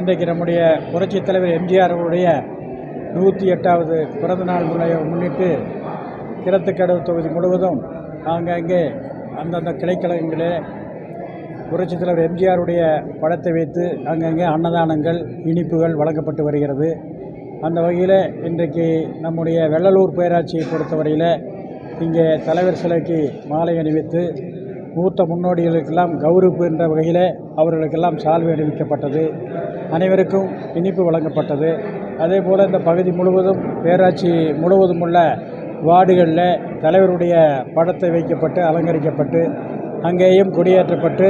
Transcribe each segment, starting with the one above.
இன்றைக்கு நம்முடைய புரட்சித் தலைவர் எம்ஜிஆர் அவருடைய 108வது பிறந்தநாள் விழாவை முன்னிட்டு கிணத்துக்கடவு தொகுதி முழுவதும் ஆங்காங்கே அந்தந்த கிளைக்கழகங்களே புரட்சித் தலைவர் எம்ஜிஆருடைய படத்தை வைத்து அங்கங்கே அன்னதானங்கள் இனிப்புகள் வழங்கப்பட்டு வருகிறது. அந்த வகையில் இன்றைக்கு நம்முடைய வெள்ளலூர் பேராட்சியை பொறுத்தவரையில் இங்கே தலைவர் சிலைக்கு மாலை அணிவித்து மூத்த முன்னோடிகளுக்கெல்லாம் கௌரவிப்பு என்ற வகையில் அவர்களுக்கெல்லாம் சால்வை அணிவிக்கப்பட்டது. அனைவருக்கும் இனிப்பு வழங்கப்பட்டது. அதே போல் இந்த பகுதி முழுவதும் பேராட்சி முழுவதும் உள்ள வார்டுகளில் தலைவருடைய படத்தை வைக்கப்பட்டு அலங்கரிக்கப்பட்டு அங்கேயும் கொடியேற்றப்பட்டு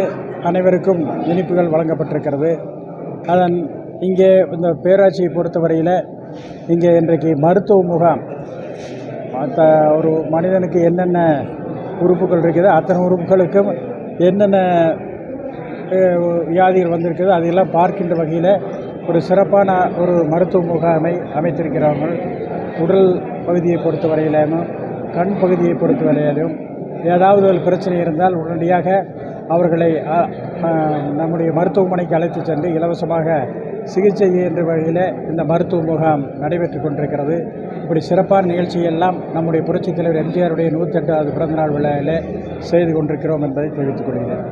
அனைவருக்கும் இனிப்புகள் வழங்கப்பட்டிருக்கிறது. அதன் இங்கே இந்த பேராட்சியை பொறுத்தவரையில் இங்கே இன்றைக்கு மருத்துவ முகாம், ஒரு மனிதனுக்கு என்னென்ன உறுப்புகள் இருக்குது அத்தனை உறுப்புகளுக்கும் என்னென்ன வியாதிகள் வந்திருக்குது அதையெல்லாம் பார்க்கின்ற வகையில் ஒரு சிறப்பான ஒரு மருத்துவ முகாமை அமைத்திருக்கிறார்கள். உடல் பகுதியை பொறுத்தவரையிலும் கண் பகுதியை பொறுத்தவரையிலும் ஏதாவது ஒரு பிரச்சனை இருந்தால் உடனடியாக அவர்களை நம்முடைய மருத்துவமனைக்கு அழைத்து சென்று இலவசமாக சிகிச்சை என்ற வகையில் இந்த மருத்துவ முகாம் நடைபெற்று கொண்டிருக்கிறது. இப்படி சிறப்பான நிகழ்ச்சியெல்லாம் நம்முடைய புரட்சித் தலைவர் எம்ஜிஆருடைய 108வது பிறந்தநாள் விழாவில் செய்து கொண்டிருக்கிறோம் என்பதை தெரிவித்துக் கொள்கிறேன்.